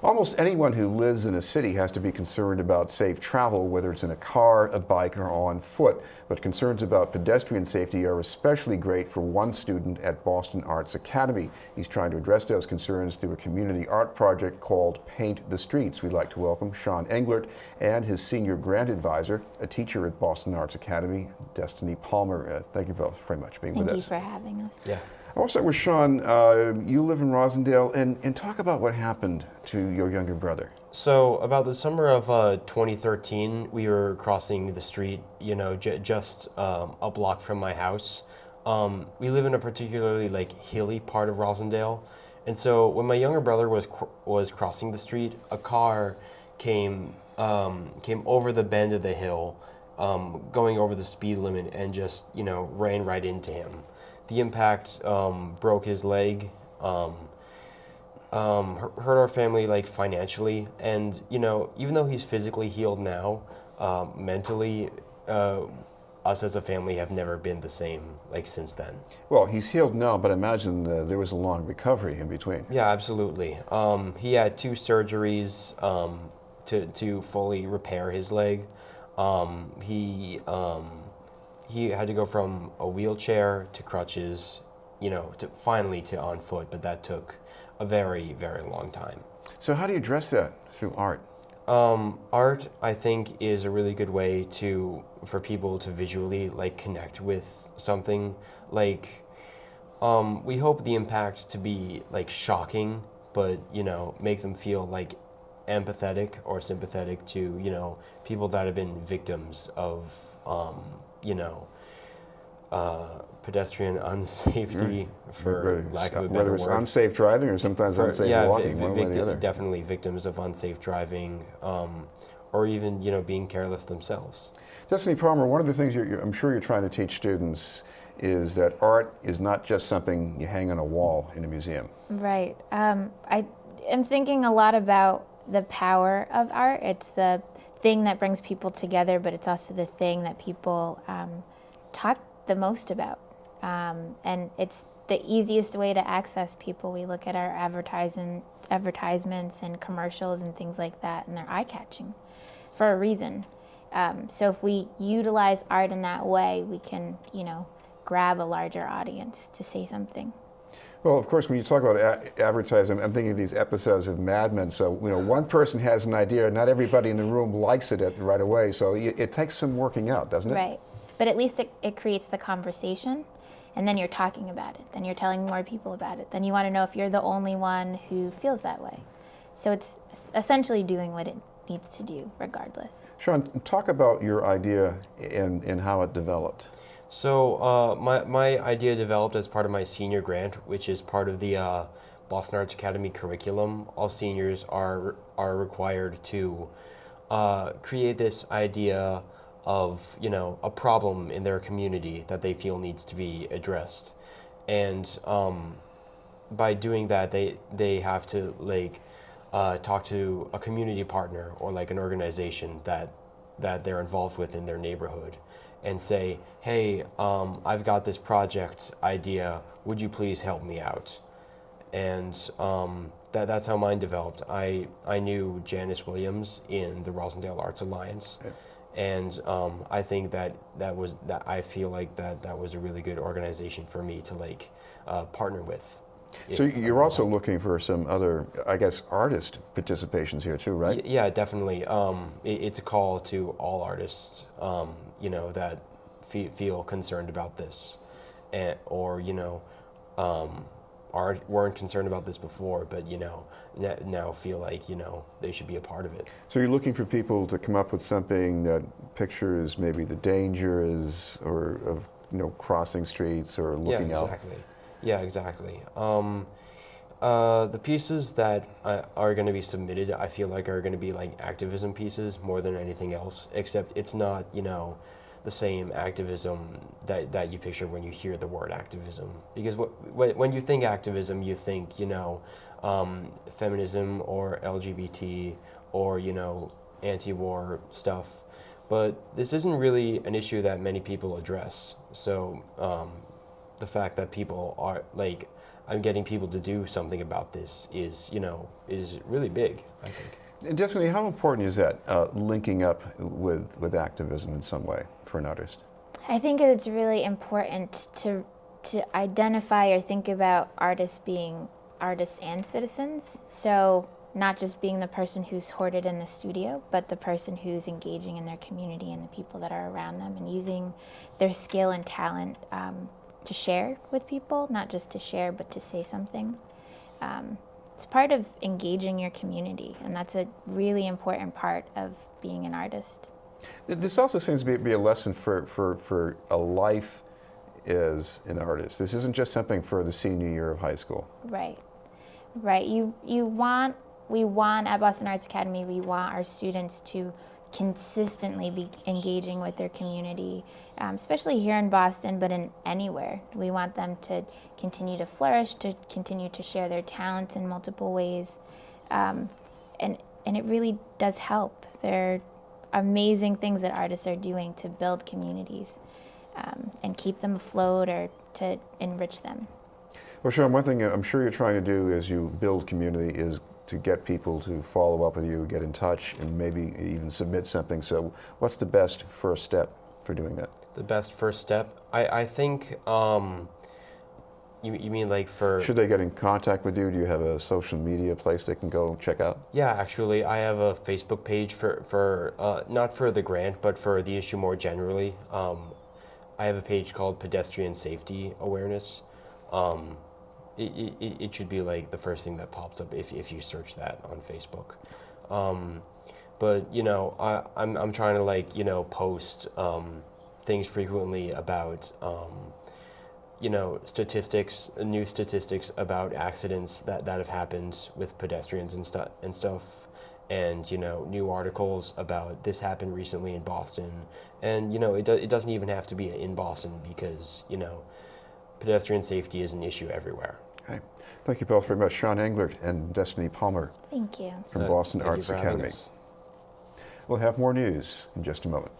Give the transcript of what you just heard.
Almost anyone who lives in a city has to be concerned about safe travel, whether it's in a car, a bike, or on foot. But concerns about pedestrian safety are especially great for one student at Boston Arts Academy. He's trying to address those concerns through a community art project called Paint the Streets. We'd like to welcome Sean Englert and his senior grant advisor, a teacher at Boston Arts Academy, Destiny Palmer. Thank you both very much for being with us. Thank you for having us. Yeah. I'll start with Sean. You live in Rosendale, and talk about what happened to your younger brother. So about the summer of 2013, we were crossing the street, just a block from my house. We live in a particularly hilly part of Rosendale, and so when my younger brother was crossing the street, a car came over the bend of the hill, going over the speed limit, and just ran right into him. The impact broke his leg, hurt our family financially, and even though he's physically healed now, mentally, us as a family have never been the same since then. Well, he's healed now, but I imagine there was a long recovery in between. Yeah, absolutely. He had 2 surgeries to fully repair his leg. He had to go from a wheelchair to crutches, to on foot, but that took a very, very long time. So how do you address that through art? Art, I think, is a really good way for people to visually connect with something. We hope the impact to be shocking, but make them feel empathetic or sympathetic to people that have been victims of pedestrian unsafety, for lack of a better whether word. it's unsafe driving or sometimes unsafe walking, one way or the other. Definitely victims of unsafe driving, or even being careless themselves. Destiny Palmer, one of the things I'm sure you're trying to teach students is that art is not just something you hang on a wall in a museum. Right. I am thinking a lot about the power of art. It's the thing that brings people together, but it's also the thing that people talk the most about. And it's the easiest way to access people. We look at our advertisements and commercials and things like that, and they're eye-catching for a reason. So if we utilize art in that way, we can, grab a larger audience to say something. Well, of course, when you talk about advertising, I'm thinking of these episodes of Mad Men. So, one person has an idea, not everybody in the room likes it right away. So it takes some working out, doesn't it? Right. But at least it creates the conversation, and then you're talking about it. Then you're telling more people about it. Then you want to know if you're the only one who feels that way. So it's essentially doing what it needs to do, regardless. Sean, talk about your idea and how it developed. So my idea developed as part of my senior grant, which is part of the Boston Arts Academy curriculum. All seniors are required to create this idea of a problem in their community that they feel needs to be addressed, and by doing that they have to talk to a community partner or an organization that they're involved with in their neighborhood, and say, hey, I've got this project idea, would you please help me out? And that's how mine developed. I knew Janice Williams in the Rosendale Arts Alliance. Yeah. And I think that I feel like that was a really good organization for me to partner with. So you're also looking for some other, I guess, artist participations here too, right? Yeah, definitely. It's a call to all artists, that feel concerned about this, or weren't concerned about this before, but now feel like they should be a part of it. So you're looking for people to come up with something that pictures maybe the dangers of crossing streets or looking out. Yeah, exactly. The pieces that are going to be submitted, I feel like are going to be activism pieces more than anything else. Except it's not the same activism that you picture when you hear the word activism. Because when you think activism, you think feminism or LGBT or anti-war stuff. But this isn't really an issue that many people address. So the fact that people are I'm getting people to do something about this is really big, I think. And Destiny, how important is that, linking up with activism in some way for an artist? I think it's really important to identify or think about artists being artists and citizens. So not just being the person who's hoarded in the studio, but the person who's engaging in their community and the people that are around them and using their skill and talent to share with people, not just to share, but to say something. It's part of engaging your community, and that's a really important part of being an artist. This also seems to be a lesson for a life as an artist. This isn't just something for the senior year of high school. Right. We want at Boston Arts Academy, we want our students to consistently be engaging with their community, especially here in Boston, but in anywhere. We want them to continue to flourish, to continue to share their talents in multiple ways. And it really does help. There are amazing things that artists are doing to build communities and keep them afloat or to enrich them. Well, Sean, one thing I'm sure you're trying to do as you build community is to get people to follow up with you, get in touch, and maybe even submit something. So what's the best first step for doing that? The best first step? I think, you mean like for... Should they get in contact with you? Do you have a social media place they can go check out? Yeah, actually, I have a Facebook page for not for the grant, but for the issue more generally. I have a page called Pedestrian Safety Awareness. It should be like the first thing that pops up if you search that on Facebook. But I'm trying to post things frequently about statistics, new statistics about accidents that have happened with pedestrians and stuff, and new articles about this happened recently in Boston, and it doesn't even have to be in Boston because pedestrian safety is an issue everywhere. Okay. Thank you both very much, Sean Englert and Destiny Palmer. Thank you. From Boston Thank you Arts for having Academy. us. We'll have more news in just a moment.